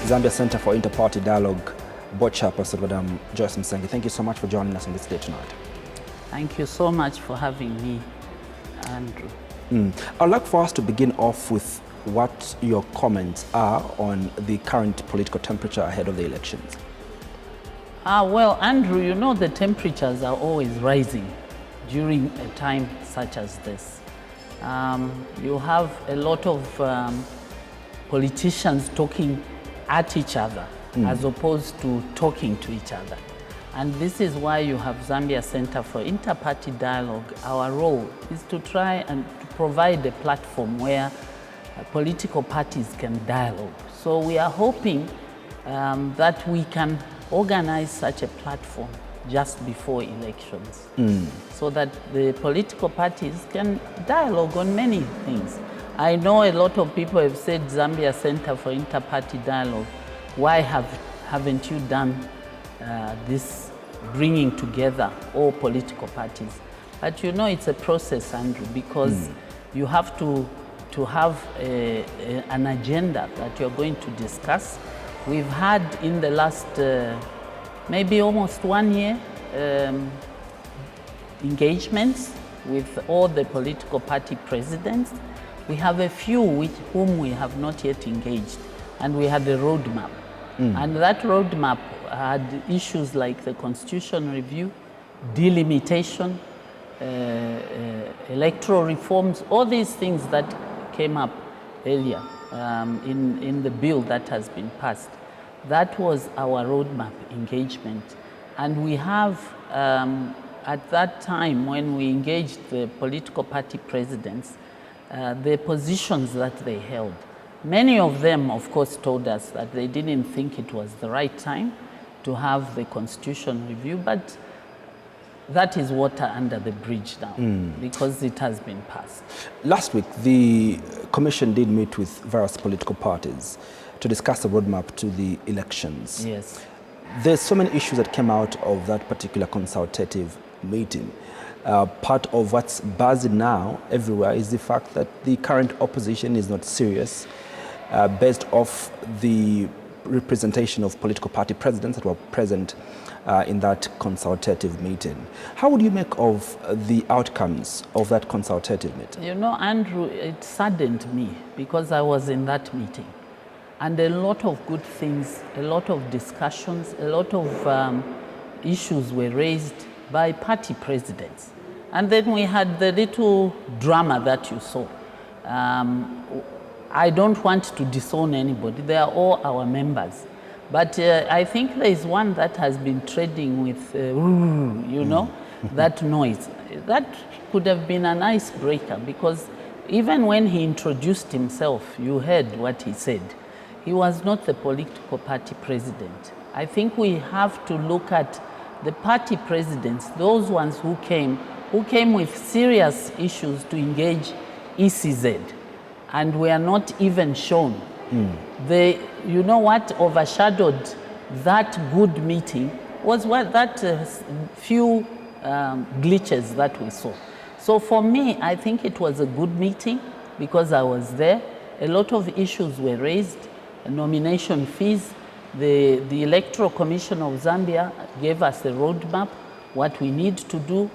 Zambia Center for Inter-Party Dialogue Board Chairperson, Madam Joyce Musenge. Thank you so much for joining us on this day tonight. Thank you so much for having me, Andrew. I'd like for us to begin off with what your comments are on the current political temperature ahead of the elections. Well, Andrew, you know the temperatures are always rising during a time such as this. You have a lot of politicians talking at each other as opposed to talking to each other. And this is why you have Zambia Center for Inter-Party Dialogue. Our role is to try and to provide a platform where political parties can dialogue. So we are hoping that we can organize such a platform just before elections so that the political parties can dialogue on many things. I know a lot of people have said Zambia Center for Inter-Party Dialogue, why haven't you done this bringing together all political parties? But you know it's a process, Andrew, because you have to have an agenda that you're going to discuss. We've had in the last maybe almost 1 year engagements with all the political party presidents. We have a few with whom we have not yet engaged, and we had a roadmap. And that roadmap had issues like the constitution review, delimitation, electoral reforms, all these things that came up earlier in the bill that has been passed. That was our roadmap engagement. And we have, at that time when we engaged the political party presidents, the positions that they held. Many of them, of course, told us that they didn't think it was the right time to have the constitution review, but that is water under the bridge now because it has been passed. Last week, the Commission did meet with various political parties to discuss the roadmap to the elections. Yes. There's so many issues that came out of that particular consultative meeting. Part of what's buzzing now everywhere is the fact that the current opposition is not serious, based off the representation of political party presidents that were present in that consultative meeting. How would you make of the outcomes of that consultative meeting? You know, Andrew, it saddened me because I was in that meeting. And a lot of good things, a lot of discussions, a lot of issues were raised by party presidents. And then we had the little drama that you saw. I don't want to disown anybody. They are all our members. But I think there is one that has been trading with, you know, that noise. That could have been an icebreaker because even when he introduced himself, you heard what he said. He was not the political party president. I think we have to look at the party presidents, those ones who came with serious issues to engage ECZ, and were not even shown. You know what overshadowed that good meeting was that few glitches that we saw. So for me, I think it was a good meeting because I was there. A lot of issues were raised, nomination fees. The Electoral Commission of Zambia gave us a roadmap, what we need to do.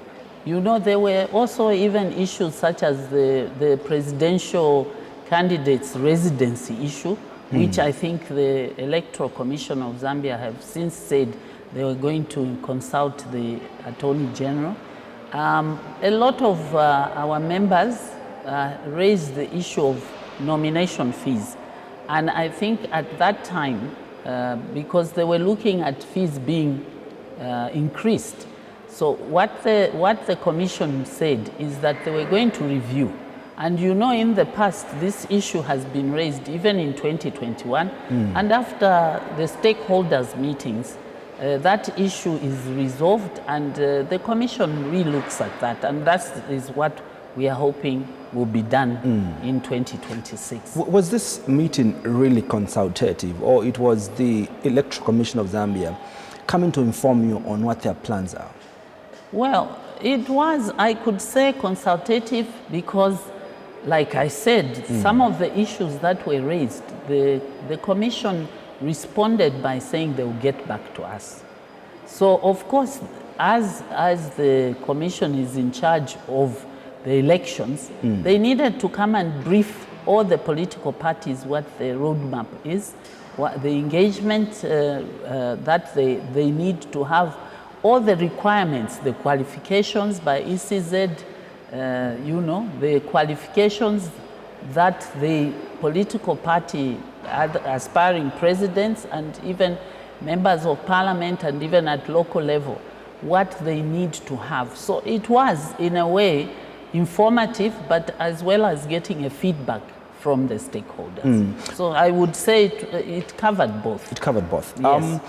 You know, there were also even issues such as the presidential candidates' residency issue, which I think the Electoral Commission of Zambia have since said they were going to consult the Attorney General. A lot of our members raised the issue of nomination fees. And I think at that time, because they were looking at fees being increased, so what the commission said is that they were going to review. And you know, in the past, this issue has been raised even in 2021. And after the stakeholders meetings, that issue is resolved and the commission relooks at that. And that is what we are hoping will be done in 2026. Was this meeting really consultative, or it was the Electoral Commission of Zambia coming to inform you on what their plans are? Well, it was, I could say, consultative because, like I said, some of the issues that were raised, the commission responded by saying they will get back to us. So of course, as the commission is in charge of the elections, they needed to come and brief all the political parties what the roadmap is, what the engagement that they need to have, all the requirements, the qualifications by ECZ, you know, the qualifications that the political party, aspiring presidents and even members of parliament and even at local level, what they need to have. So it was, in a way, informative, but as well as getting a feedback from the stakeholders. So I would say it covered both. It covered both. Yes.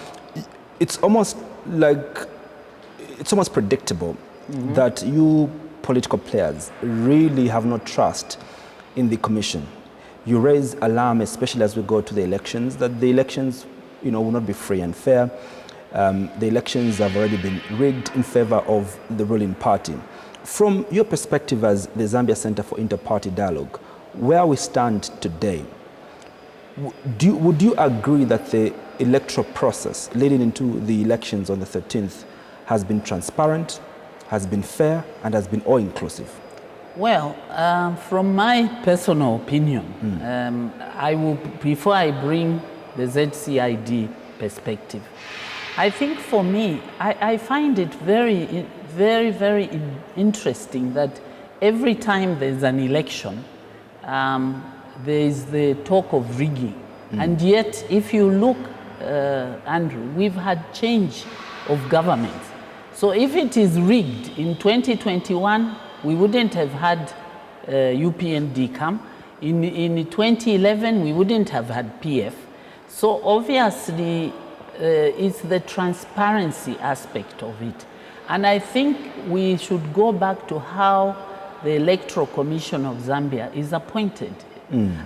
It's almost predictable that you political players really have no trust in the commission. You raise alarm, especially as we go to the elections, that the elections, you know, will not be free and fair. The elections have already been rigged in favor of the ruling party. From your perspective as the Zambia Center for Inter-Party Dialogue, where we stand today, would you agree that the electoral process leading into the elections on the 13th has been transparent, has been fair, and has been all-inclusive? Well, from my personal opinion, I will, before I bring the ZCID perspective, I think for me, I find it very, very interesting that every time there's an election, there is the talk of rigging. And yet, if you look, Andrew, we've had change of government. So if it is rigged in 2021, we wouldn't have had UPND come. In 2011, we wouldn't have had PF. So obviously, it's the transparency aspect of it. And I think we should go back to how the Electoral Commission of Zambia is appointed.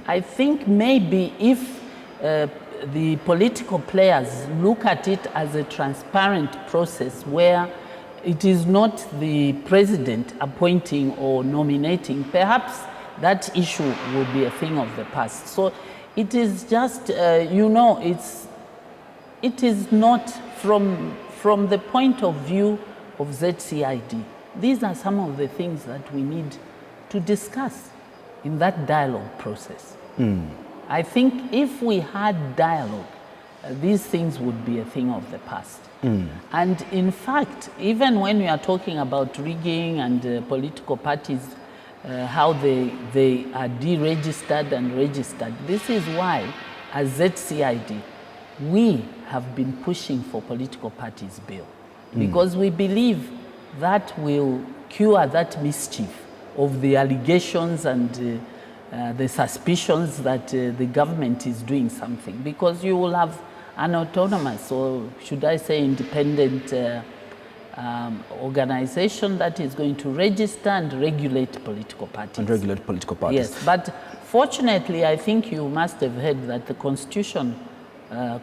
I think maybe if the political players look at it as a transparent process where it is not the president appointing or nominating, perhaps that issue will be a thing of the past. So it is just, you know, it is not from the point of view of ZCID. These are some of the things that we need to discuss in that dialogue process. I think if we had dialogue, these things would be a thing of the past. And in fact, even when we are talking about rigging and political parties, how they are deregistered and registered, this is why, as ZCID, we have been pushing for political parties bill. Because we believe that will cure that mischief of the allegations and the suspicions that the government is doing something. Because you will have an autonomous, or should I say independent organization that is going to register and regulate political parties. And regulate political parties. Yes, but fortunately, I think you must have heard that the Constitution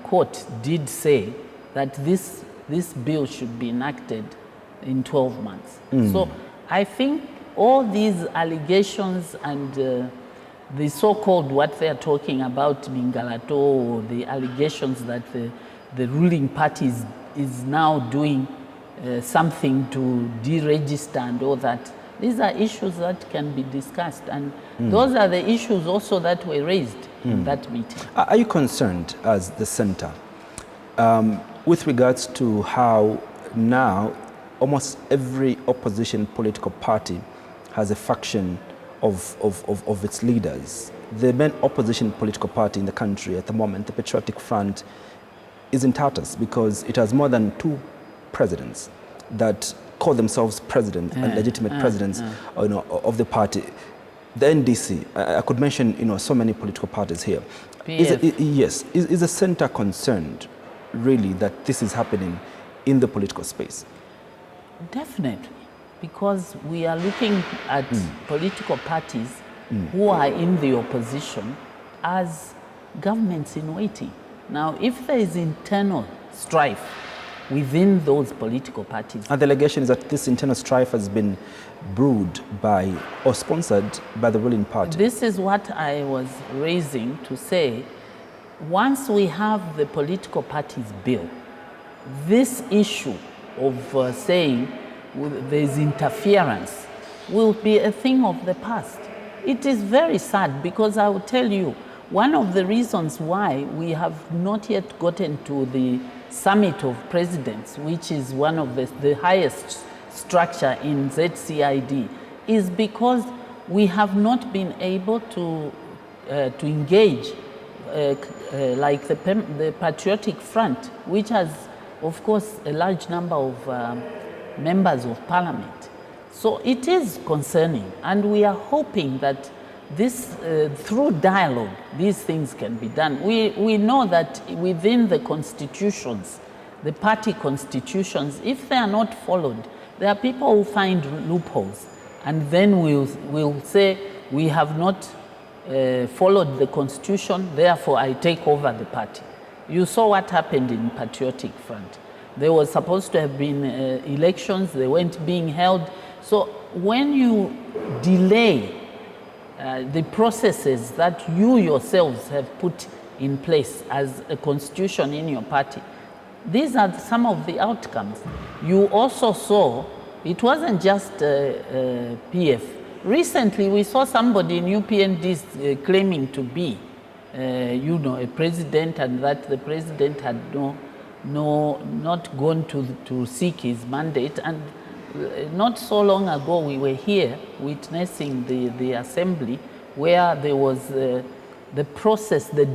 Court did say that this bill should be enacted in 12 months. So I think all these allegations and the so-called what they are talking about, Mingalato, or the allegations that the ruling party is now doing something to deregister and all that, these are issues that can be discussed. And those are the issues also that were raised in that meeting. Are you concerned as the center with regards to how now almost every opposition political party has a faction of its leaders? The main opposition political party in the country at the moment, the Patriotic Front, is in tatters because it has more than 2 presidents that call themselves president and legitimate presidents you know, of the party. The NDC, I could mention, you know, so many political parties here. Yes, is the center concerned really that this is happening in the political space? Definitely, because we are looking at political parties who are in the opposition as governments in waiting. Now, if there is internal strife within those political parties. And the allegation is that this internal strife has been brewed by or sponsored by the ruling party. This is what I was raising to say. once we have the political parties bill, this issue of saying there's interference will be a thing of the past. It is very sad because I will tell you, one of the reasons why we have not yet gotten to the Summit of Presidents, which is one of the highest structure in ZCID, is because we have not been able to engage like the Patriotic Front, which has, of course, a large number of members of parliament. So it is concerning, and we are hoping that this, through dialogue, these things can be done. We know that within the constitutions, the party constitutions, if they are not followed, there are people who find loopholes, and then we'll say, we have not followed the constitution, therefore I take over the party. You saw what happened in Patriotic Front. There was supposed to have been elections, they weren't being held. So when you delay the processes that you yourselves have put in place as a constitution in your party, these are some of the outcomes. You also saw, it wasn't just PF. Recently, we saw somebody in UPND claiming to be, a president, and that the president had not gone to seek his mandate. And not so long ago, we were here witnessing the assembly where there was the process, the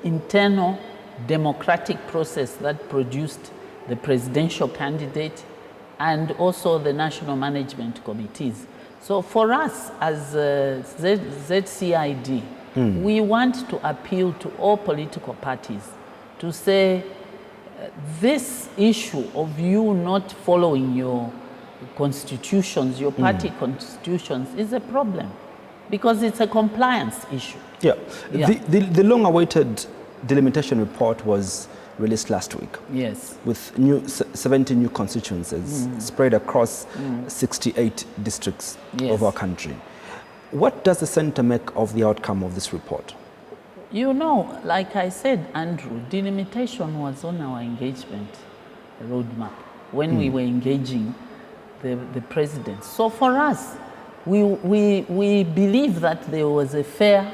internal democratic process that produced the presidential candidate and also the national management committees. So for us as ZCID, we want to appeal to all political parties to say this issue of you not following your constitutions, your party constitutions, is a problem because it's a compliance issue. Yeah. The long-awaited delimitation report was released last week. Yes. With 70 new constituencies spread across 68 districts of our country. What does the Centre make of the outcome of this report? You know, like I said, Andrew, delimitation was on our engagement roadmap when we were engaging the president. So for us, we believe that there was a fair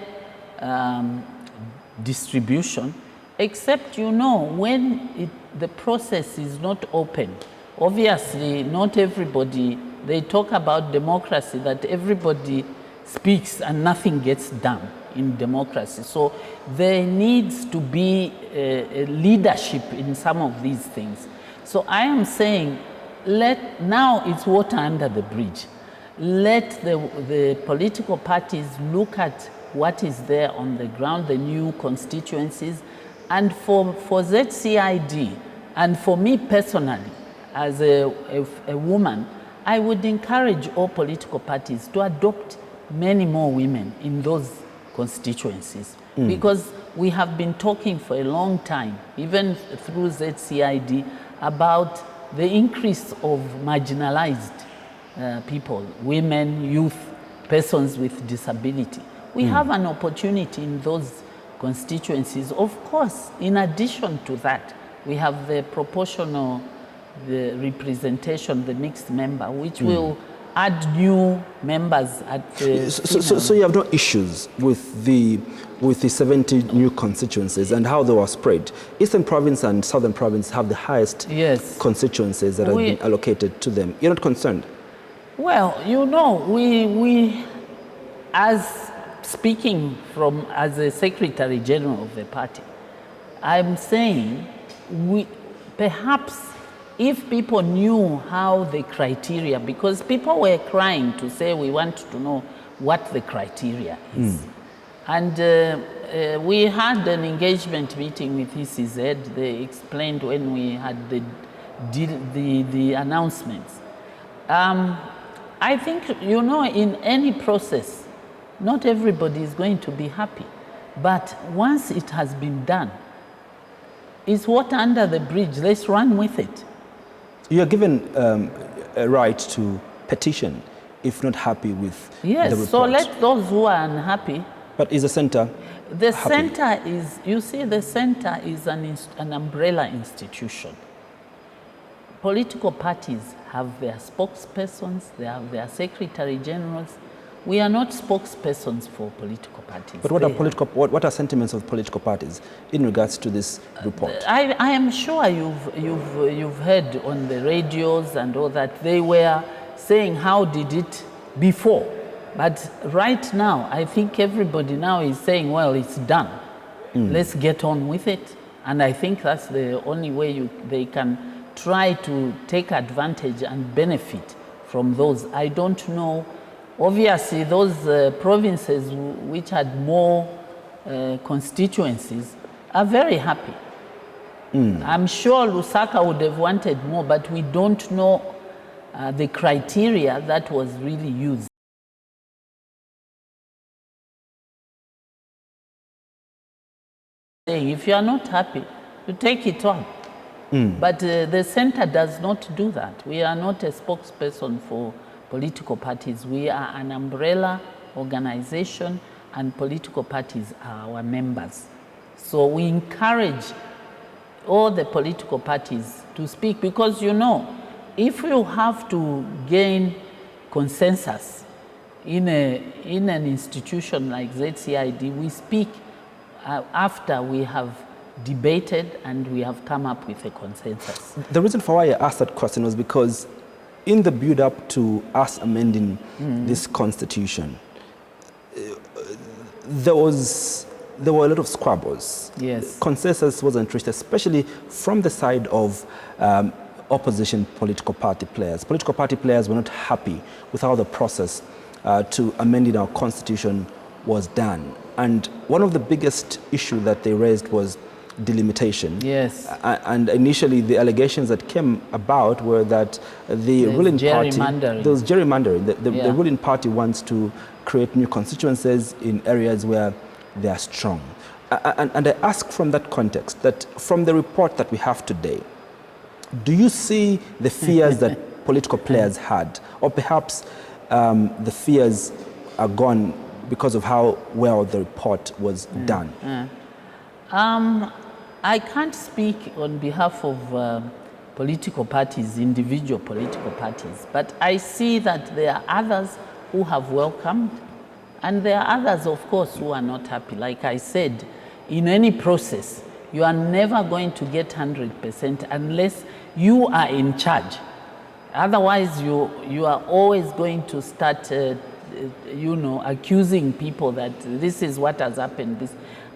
distribution, except, when the process is not open. Obviously, not everybody, they talk about democracy, that everybody speaks and nothing gets done in democracy. So there needs to be a leadership in some of these things. So I am saying, now it's water under the bridge. Let the political parties look at what is there on the ground, the new constituencies. And for ZCID, and for me personally, as a woman, I would encourage all political parties to adopt many more women in those constituencies. Because we have been talking for a long time, even through ZCID, about the increase of marginalized people, women, youth, persons with disability. We have an opportunity in those constituencies. Of course, in addition to that, we have the proportional representation, the mixed member, which will add new members at the so you have no issues with the 70 new constituencies and how they were spread. Eastern Province and Southern Province have the highest constituencies that have been allocated to them. You're not concerned? Well, we as speaking as a Secretary General of the party, I'm saying perhaps if people knew how the criteria, because people were crying to say we want to know what the criteria is. And we had an engagement meeting with ECZ. They explained when we had the announcements. I think, in any process, not everybody is going to be happy. But once it has been done, it's water under the bridge. Let's run with it. You are given a right to petition if not happy with the report. Yes, so let those who are unhappy But is the centre The happy? center is, you see, the center is an umbrella institution. Political parties have their spokespersons, they have their secretary generals. We are not spokespersons for political parties. But what are sentiments of political parties in regards to this report? I am sure you've heard on the radios and all that they were saying how did it before. But right now, I think everybody now is saying, well, it's done. Let's get on with it. And I think that's the only way they can try to take advantage and benefit from those. I don't know. Obviously, those provinces which had more constituencies are very happy. I'm sure Lusaka would have wanted more, but we don't know the criteria that was really used. If you are not happy, you take it on. But the center does not do that. We are not a spokesperson for political parties. We are an umbrella organization, and political parties are our members. So we encourage all the political parties to speak, because you know, if you have to gain consensus in an institution like ZCID, we speak after we have debated and we have come up with a consensus. The reason for why I asked that question was because in the build-up to us amending this constitution, there were a lot of squabbles. Yes. Consensus wasn't reached, especially from the side of opposition political party players. Political party players were not happy with how the process to amending our constitution was done. And one of the biggest issues that they raised was delimitation. Yes. And initially the allegations that came about were that the ruling party, there was gerrymandering. The ruling party wants to create new constituencies in areas where they are strong. And I ask from that context, that from the report that we have today, do you see the fears that political players had, or perhaps the fears are gone because of how well the report was done? I can't speak on behalf of political parties, individual political parties, but I see that there are others who have welcomed, and there are others, of course, who are not happy. Like I said, in any process, you are never going to get 100% unless you are in charge. Otherwise, you are always going to start accusing people that this is what has happened.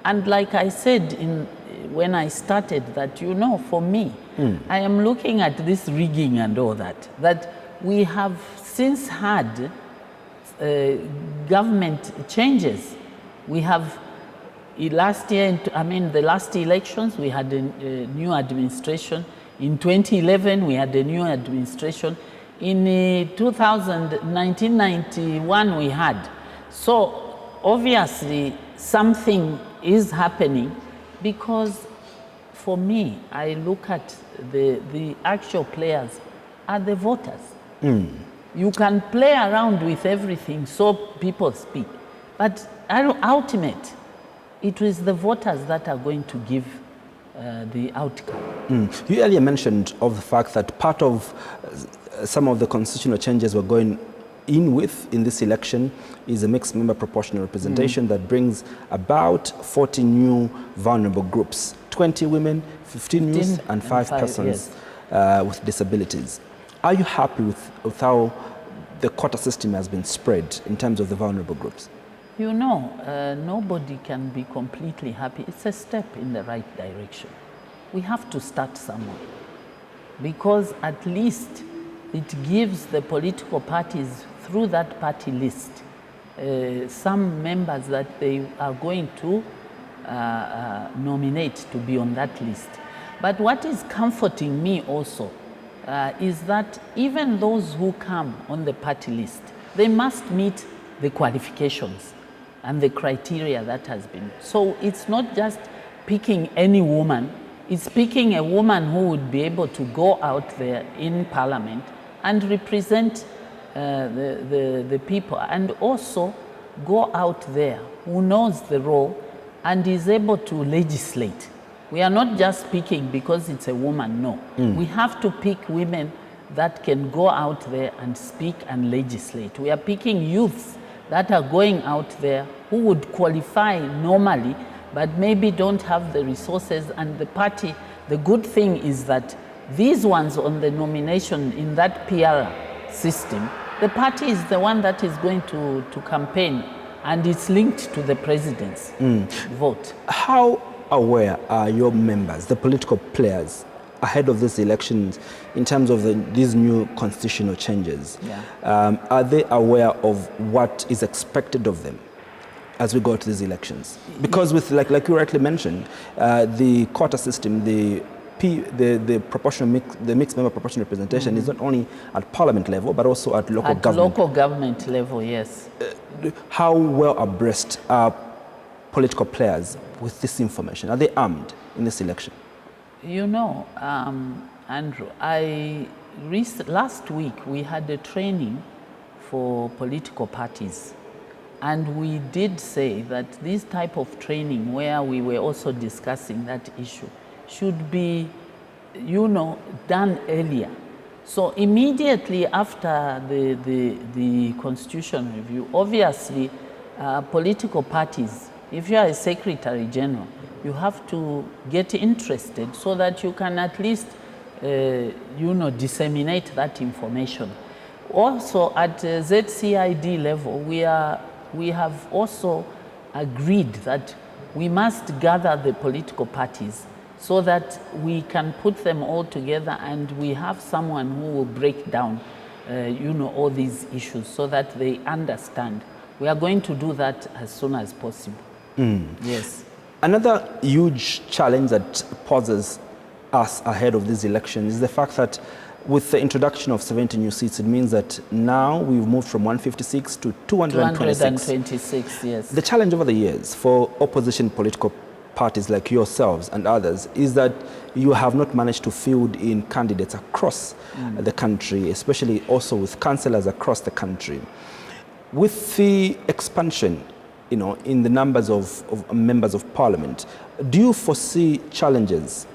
And like I said when I started, that, for me, I am looking at this rigging and all that we have since had government changes. We have last year, the last elections, we had a new administration. In 2011, we had a new administration. In 1991, we had. So obviously, something is happening, because for me, I look at the actual players are the voters. You can play around with everything so people speak, but ultimate, it is the voters that are going to give the outcome. You earlier mentioned of the fact that part of some of the constitutional changes we're going in this election is a mixed member proportional representation that brings about 40 new vulnerable groups, 20 women, 15 youth, and 5 persons with disabilities. Are you happy with how the quota system has been spread in terms of the vulnerable groups? Nobody can be completely happy. It's a step in the right direction. We have to start somewhere, because at least it gives the political parties, through that party list, some members that they are going to nominate to be on that list. But what is comforting me also is that even those who come on the party list, they must meet the qualifications and the criteria that has been. So it's not just picking any woman, it's picking a woman who would be able to go out there in parliament and represent the people. And also go out there who knows the role and is able to legislate. We are not just picking because it's a woman, no. We have to pick women that can go out there and speak and legislate. We are picking youths that are going out there who would qualify normally, but maybe don't have the resources and the party. The good thing is that these ones on the nomination in that PR system, the party is the one that is going to campaign, and it's linked to the president's vote. How aware are your members, the political players, ahead of these elections in terms of these new constitutional changes? Yeah. Are they aware of what is expected of them as we go to these elections? Because with, like you rightly mentioned, the quota system, the proportional the mixed member proportional representation is not only at parliament level but also at local government. At local government level, yes. How well abreast are political players with this information? Are they armed in this election? You know, Andrew, last week we had a training for political parties, and we did say that this type of training, where we were also discussing that issue, should be, you know, done earlier. So immediately after the constitution review, obviously political parties, if you are a secretary general, you have to get interested so that you can at least, you know, disseminate that information. Also at ZCID level, we have also agreed that we must gather the political parties so that we can put them all together and we have someone who will break down, you know, all these issues so that they understand. We are going to do that as soon as possible. Yes. Another huge challenge that poses us ahead of these elections is the fact that with the introduction of 70 new seats, it means that now we've moved from 156 to 226. 226, yes. The challenge over the years for opposition political parties like yourselves and others is that you have not managed to field in candidates across the country, especially also with councillors across the country. With the expansion, you know, in the numbers of members of parliament, do you foresee challenges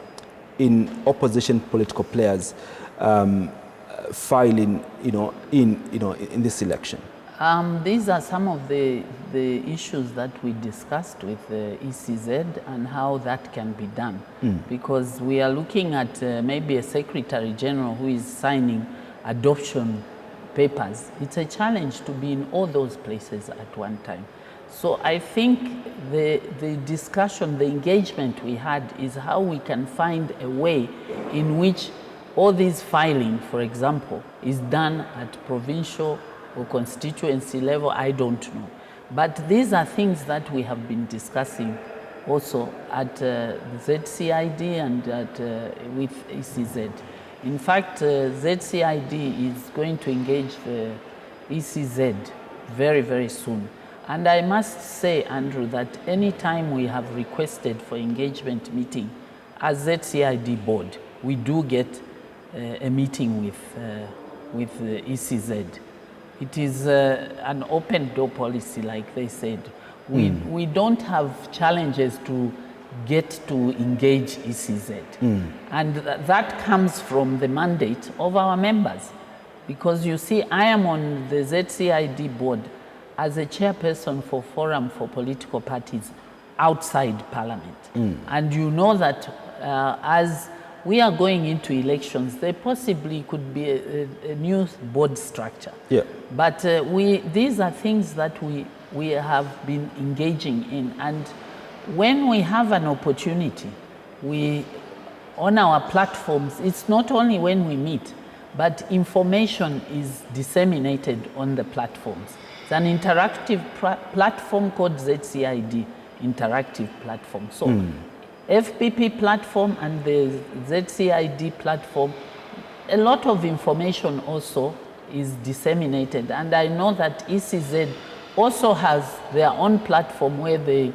in opposition political players filing, in this election? These are some of the issues that we discussed with the ECZ and how that can be done. Because we are looking at maybe a Secretary General who is signing adoption papers. It's a challenge to be in all those places at one time. So I think the discussion, the engagement we had is how we can find a way in which all this filing, for example, is done at provincial or constituency level. I don't know. But these are things that we have been discussing also at ZCID and with ECZ. In fact, ZCID is going to engage the ECZ very, very soon. And I must say, Andrew, that any time we have requested for engagement meeting as ZCID board, we do get a meeting with the ECZ. It is an open door policy, like they said. We don't have challenges to get to engage ECZ. And that comes from the mandate of our members. Because you see, I am on the ZCID board as a chairperson for Forum for Political Parties outside Parliament. And you know that as we are going into elections, there possibly could be a new board structure. Yeah. But these are things that we have been engaging in. And when we have an opportunity, on our platforms, it's not only when we meet, but information is disseminated on the platforms. It's an interactive platform called ZCID, interactive platform. So FPP platform and the ZCID platform, a lot of information also is disseminated. And I know that ECZ also has their own platform where they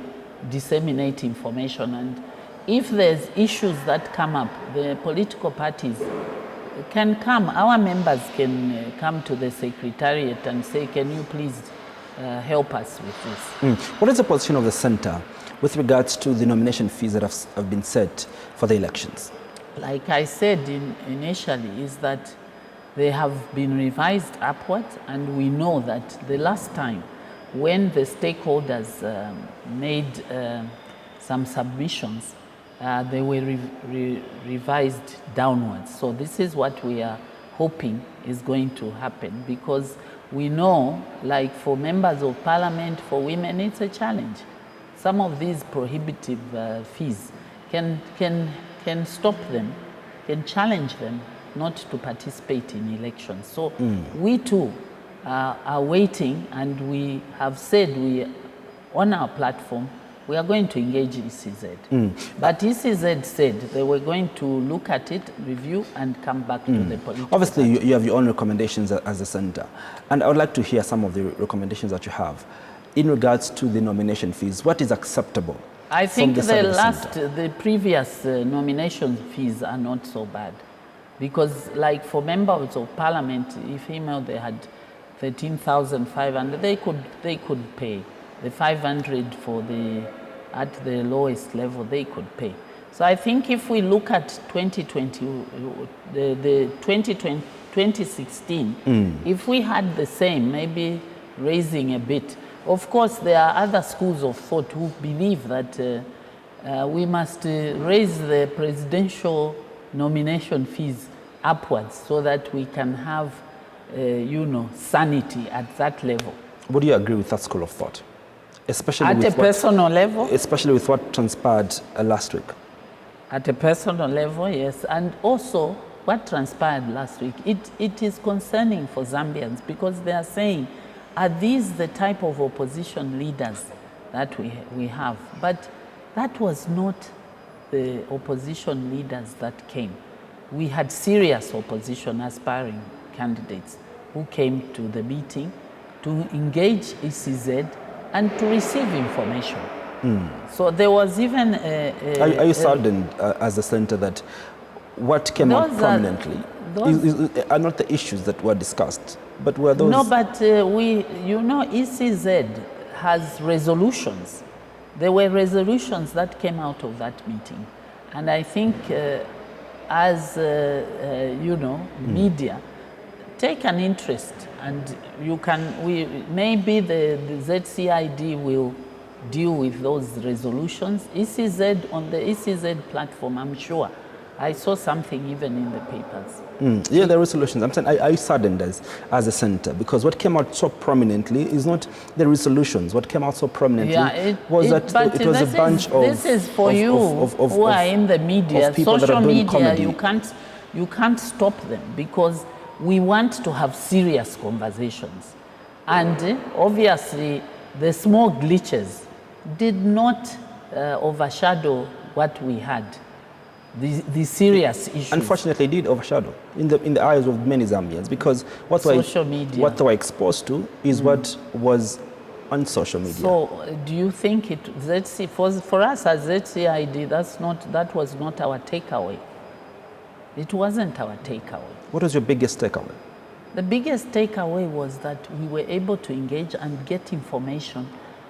disseminate information. And if there's issues that come up, the political parties can come, our members can come to the secretariat and say, can you please help us with this. What is the position of the centre with regards to the nomination fees that have been set for the elections? Like I said initially, is that they have been revised upwards, and we know that the last time when the stakeholders made some submissions, they were revised downwards. So this is what we are hoping is going to happen, because we know, like for members of parliament, for women, it's a challenge. Some of these prohibitive fees can stop them, can challenge them not to participate in elections. So we too are waiting, and we have said on our platform, we are going to engage ECZ. But ECZ said they were going to look at it, review, and come back to the political Obviously, you have your own recommendations as a centre. And I would like to hear some of the recommendations that you have in regards to the nomination fees. What is acceptable? I think the previous nomination fees are not so bad. Because like for members of parliament, if female, they had 13,500, they could pay. The 500 at the lowest level, they could pay. So I think if we look at 2016, if we had the same, maybe raising a bit. Of course, there are other schools of thought who believe that we must raise the presidential nomination fees upwards so that we can have, sanity at that level. Would you agree with that school of thought? Especially at a personal level? Especially with what transpired last week. At a personal level, yes. And also, what transpired last week, it is concerning for Zambians, because they are saying, are these the type of opposition leaders that we have? But that was not the opposition leaders that came. We had serious opposition aspiring candidates who came to the meeting to engage ECZ and to receive information. So there was even Are you saddened as a centre that what came out prominently are not the issues that were discussed, but were those... No, but ECZ has resolutions. There were resolutions that came out of that meeting. And I think media, take an interest, and maybe the ZCID will deal with those resolutions. ECZ, on the ECZ platform, I'm sure, I saw something even in the papers. Yeah, the resolutions. I'm saying, are you saddened as a centre? Because what came out so prominently is not the resolutions. What came out so prominently was that it was a bunch of... This is for you who are in the media. Social media, you can't stop them, because we want to have serious conversations. And obviously, the small glitches did not overshadow what we had. The serious issues. Unfortunately, it did overshadow in the eyes of many Zambians, because what they were exposed to is what was on social media. So, do you think for us as ZCID, that was not our takeaway? It wasn't our takeaway. What was your biggest takeaway? The biggest takeaway was that we were able to engage and get information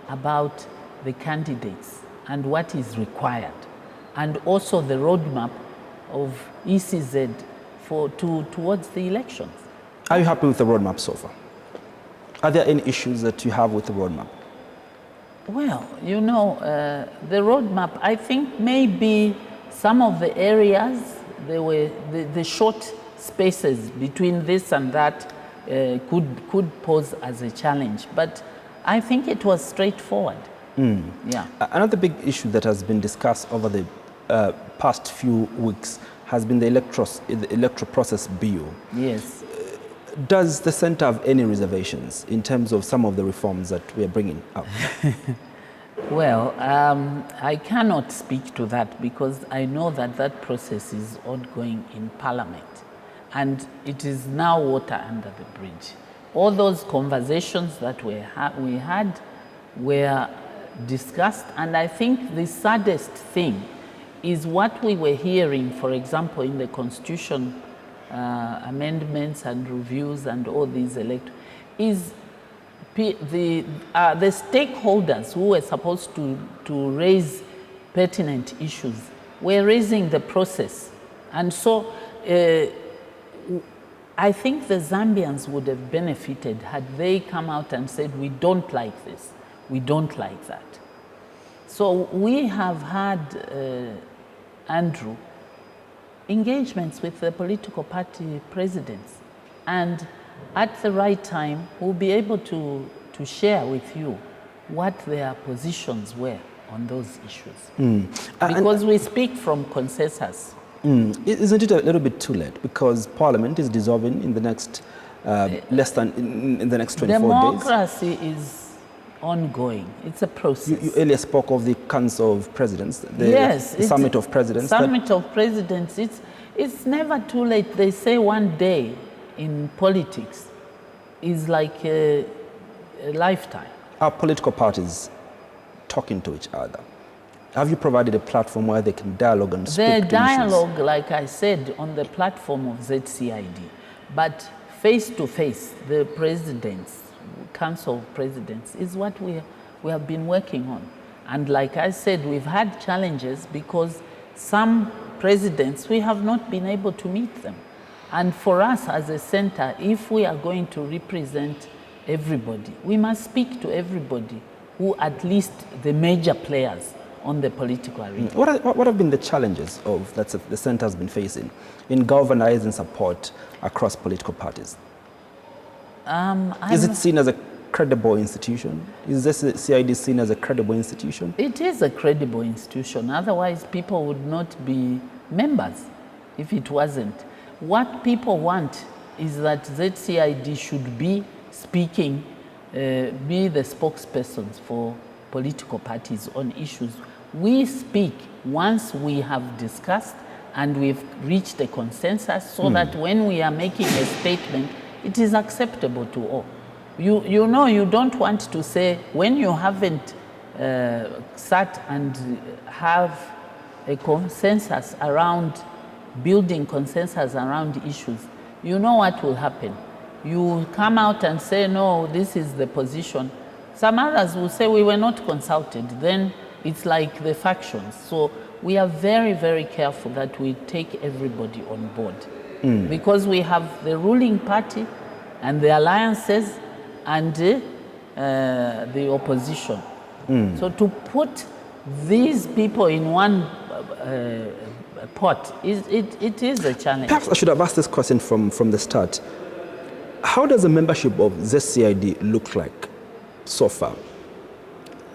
about the candidates and what is required, and also the roadmap of ECZ towards the elections. Are you happy with the roadmap so far? Are there any issues that you have with the roadmap? Well, the roadmap, I think maybe some of the areas, there were the short spaces between this and that could pose as a challenge. But I think it was straightforward. Yeah. Another big issue that has been discussed over the past few weeks has been the electoral process bill. Yes. Does the centre have any reservations in terms of some of the reforms that we are bringing up? Well, I cannot speak to that, because I know that process is ongoing in Parliament, and it is now water under the bridge. All those conversations that we had were discussed, and I think the saddest thing is what we were hearing, for example, in the Constitution amendments and reviews and all these is the stakeholders who were supposed to raise pertinent issues were raising the process. And so I think the Zambians would have benefited had they come out and said, we don't like this, we don't like that. So we have had, Andrew, engagements with the political party presidents, and at the right time we'll be able to share with you what their positions were on those issues. Because we speak from consensus. Isn't it a little bit too late? Because Parliament is dissolving in the next less than in the next 24 days. Democracy is ongoing. It's a process. You earlier spoke of the Council of Presidents, the Summit of Presidents. Summit of Presidents. It's never too late. They say one day in politics is like a lifetime. Are political parties talking to each other? Have you provided a platform where they can dialogue and speak to issues? The dialogue, like I said, on the platform of ZCID, but face to face, the presidents, Council of Presidents, is what we have been working on. And like I said, we've had challenges because some presidents, we have not been able to meet them. And for us as a center, if we are going to represent everybody, we must speak to everybody, who at least the major players on the political arena. What have been the challenges that the center has been facing in galvanizing support across political parties? Is it seen as a credible institution? Is this ZCID seen as a credible institution? It is a credible institution. Otherwise, people would not be members if it wasn't. What people want is that ZCID should be speaking, be the spokespersons for political parties on issues. We speak once we have discussed and we've reached a consensus so that when we are making a statement, it is acceptable to all. You know, you don't want to say, when you haven't sat and have a consensus around, building consensus around issues, you know what will happen. You come out and say, no, this is the position. Some others will say, we were not consulted. Then it's like the factions. So we are very, very careful that we take everybody on board. Because we have the ruling party and the alliances and the opposition. So to put these people in one pot, it is a challenge. Perhaps I should have asked this question from the start. How does the membership of ZCID look like so far?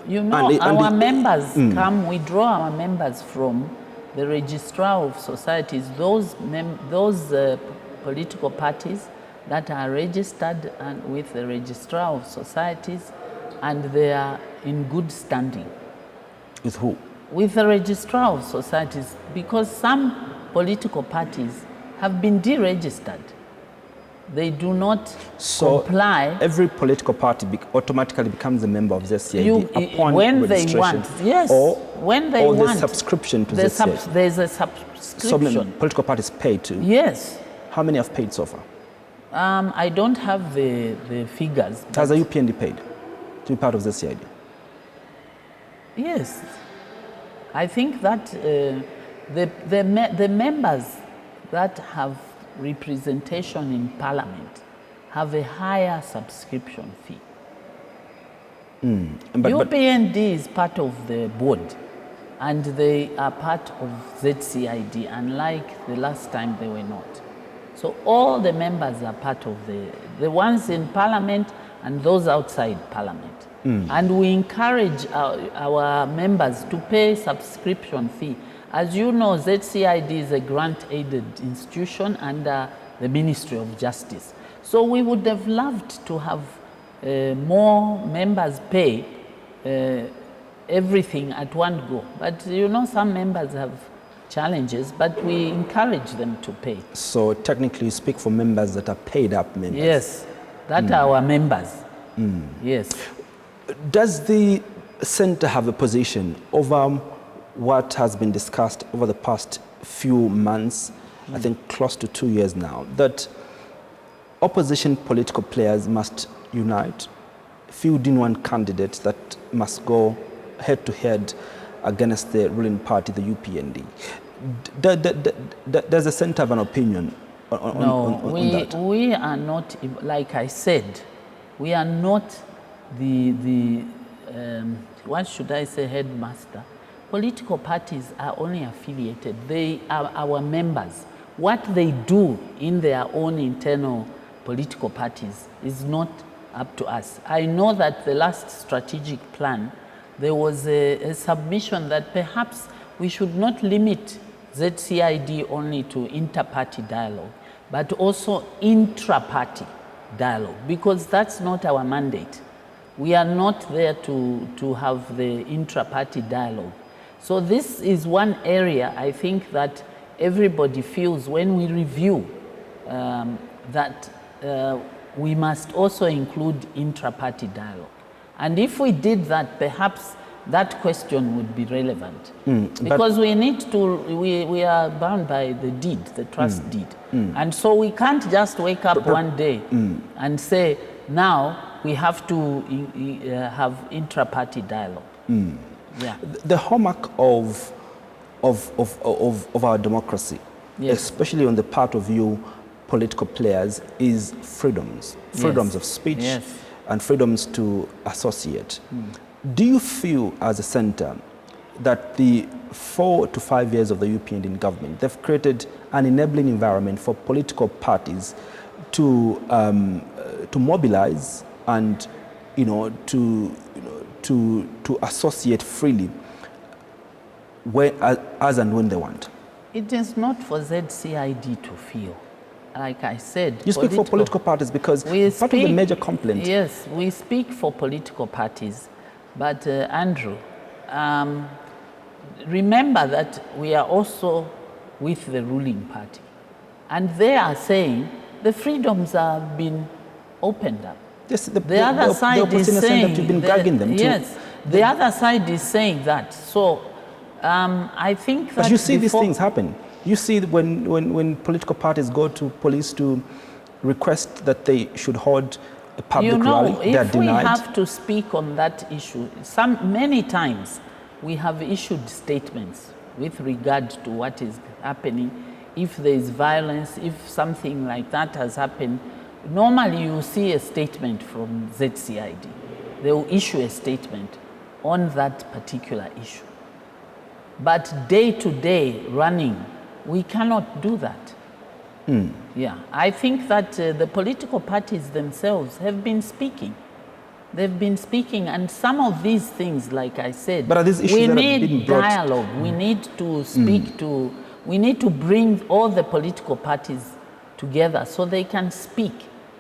You know, our members come, we draw our members from the registrar of societies, those political parties that are registered and with the registrar of societies, and they are in good standing. With who? With the registrar of societies, because some political parties have been deregistered. They do not comply. Every political party automatically becomes a member of ZCID upon when registration. They want, yes. Or when they want. Or the subscription to ZCID. There's a subscription. So political parties pay too? Yes. How many have paid so far? I don't have the figures. Has the UPND paid to be part of ZCID? Yes. I think that the members that have representation in Parliament have a higher subscription fee. UPND is part of the board, and they are part of ZCID, unlike the last time they were not. So all the members are part of the ones in Parliament and those outside Parliament. And we encourage our members to pay subscription fee. As you know, ZCID is a grant-aided institution under the Ministry of Justice. So we would have loved to have more members pay everything at one go. But you know, some members have challenges, but we encourage them to pay. So technically you speak for members that are paid up members? Yes, that are our members. Yes. Does the center have a position over what has been discussed over the past few months, I think close to 2 years now, that opposition political players must unite, fielding one candidate that must go head-to-head against the ruling party, the UPND. Does the centre have an opinion on that? We are not, like I said, we are not the what should I say, headmaster. Political parties are only affiliated. They are our members. What they do in their own internal political parties is not up to us. I know that the last strategic plan, there was a submission that perhaps we should not limit ZCID only to inter-party dialogue, but also intra-party dialogue, because that's not our mandate. We are not there to have the intra-party dialogue. So this is one area I think that everybody feels when we review that we must also include intra-party dialogue. And if we did that, perhaps that question would be relevant. Because we need to, we are bound by the deed, the trust deed. And so we can't just wake up one day and say, now we have to have intra-party dialogue. Yeah. The hallmark of our democracy, especially on the part of you political players, is freedoms of speech and freedoms to associate. Do you feel as a centre that the 4 to 5 years of the UPND government, they've created an enabling environment for political parties to mobilize and to associate freely as and when they want? It is not for ZCID to feel. Like I said, you speak for political parties because part of the major complaint. Yes, we speak for political parties, but Andrew, remember that we are also with the ruling party, and they are saying the freedoms have been opened up. Yes, the other side is saying that you've been gagging them too. Yes, the other side is saying that. So I think that. But you see these things happen. You see when political parties go to police to request that they should hold a public rally, they are denied. If we have to speak on that issue, many times we have issued statements with regard to what is happening. If there is violence, if something like that has happened, normally you see a statement from ZCID. They will issue a statement on that particular issue. But day-to-day running, we cannot do that. Yeah, I think that the political parties themselves have been speaking. They've been speaking, and some of these things, like I said, but are these issues we that need have been brought? Dialogue. We need to speak to. We need to bring all the political parties together so they can speak.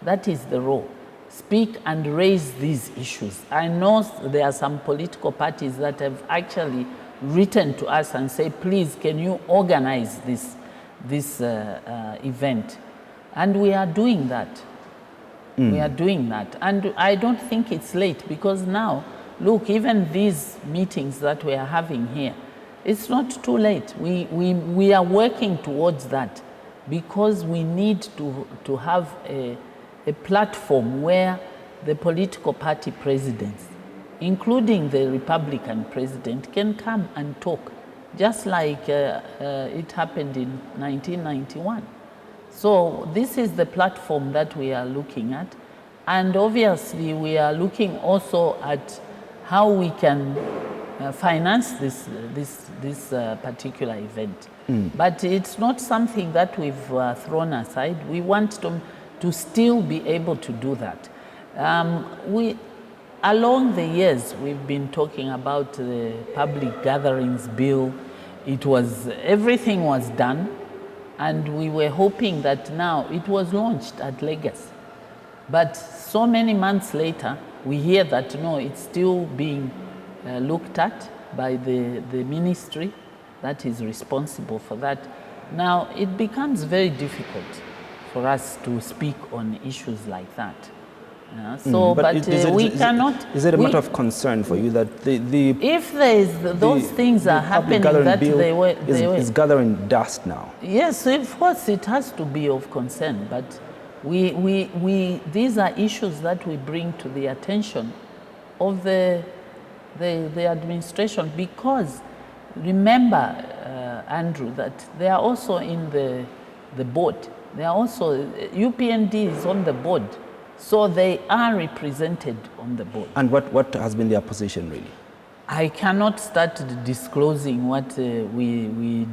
That is the role. Speak and raise these issues. I know there are some political parties that have actually written to us and say, please, can you organize this event? And we are doing that. We are doing that. And I don't think it's late, because now, look, even these meetings that we are having here, it's not too late. We are working towards that, because we need to have a platform where the political party presidents, including the Republican president, can come and talk, just like it happened in 1991. So this is the platform that we are looking at. And obviously we are looking also at how we can finance this particular event. But it's not something that we've thrown aside. We want to still be able to do that. Along the years, we've been talking about the public gatherings bill. Everything was done, and we were hoping that now it was launched at Legacy. But so many months later, we hear that no, it's still being looked at by the ministry that is responsible for that. Now, it becomes very difficult for us to speak on issues like that. We cannot. Is it a matter of concern for you that if there is those things are happening that they were is gathering dust now? Yes, of course it has to be of concern, but these are issues that we bring to the attention of the administration, because remember, Andrew, that they are also in the board. They are also, UPND is on the board, so they are represented on the board. And what has been their position, really? I cannot start disclosing what we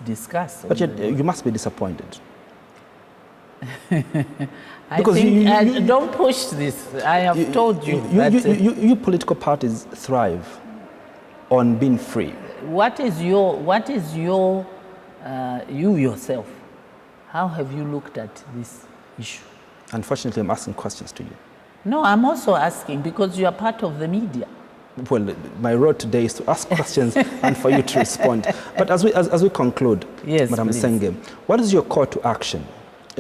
discuss. But yet, you must be disappointed. Because don't push this. I have told you that you political parties thrive on being free. What is your you yourself? How have you looked at this issue? Unfortunately, I'm asking questions to you. No, I'm also asking because you are part of the media. Well, my role today is to ask questions and for you to respond. But as we conclude, yes, Madam Musenge, what is your call to action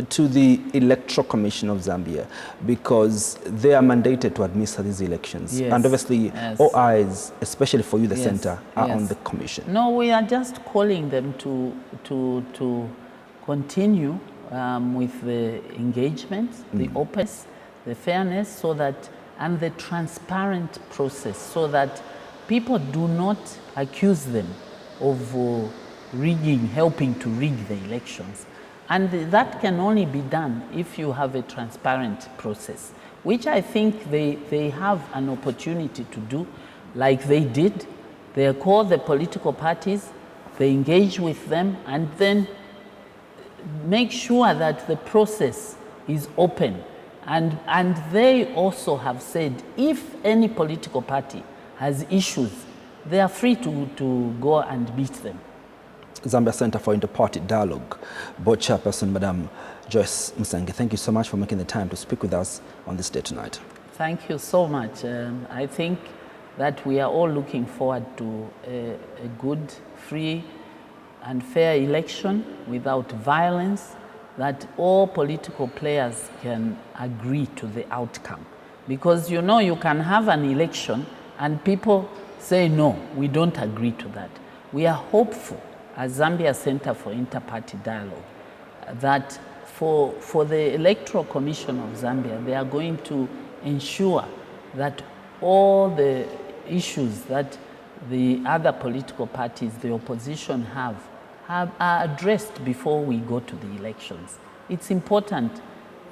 to the Electoral Commission of Zambia, because they are mandated to administer these elections, yes, and obviously yes, all eyes, especially for you, the yes, center, are yes, on the commission? No, we are just calling them to continue with the engagements, the openness, the fairness, so that, and the transparent process, so that people do not accuse them of rigging, helping to rig the elections. And that can only be done if you have a transparent process, which I think they have an opportunity to do, like they did. They call the political parties, they engage with them, and then make sure that the process is open. And they also have said, if any political party has issues, they are free to go and meet them. Zambia Center for Inter-Party Dialogue Board Chairperson, Madam Joyce Musenge, thank you so much for making the time to speak with us on this day tonight. Thank you so much. I think that we are all looking forward to a good, free and fair election without violence, that all political players can agree to the outcome. Because you know, you can have an election and people say, no, we don't agree to that. We are hopeful as Zambia Center for Inter-Party Dialogue that for the Electoral Commission of Zambia, they are going to ensure that all the issues that the other political parties, the opposition are addressed before we go to the elections. It's important.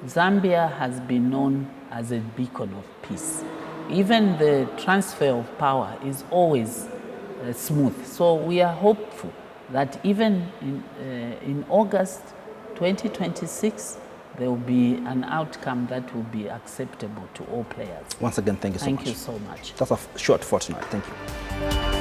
Zambia has been known as a beacon of peace. Even the transfer of power is always smooth. So we are hopeful that even in August 2026, there will be an outcome that will be acceptable to all players. Once again, thank you so much. Thank you so much. That's a short for tonight. Thank you.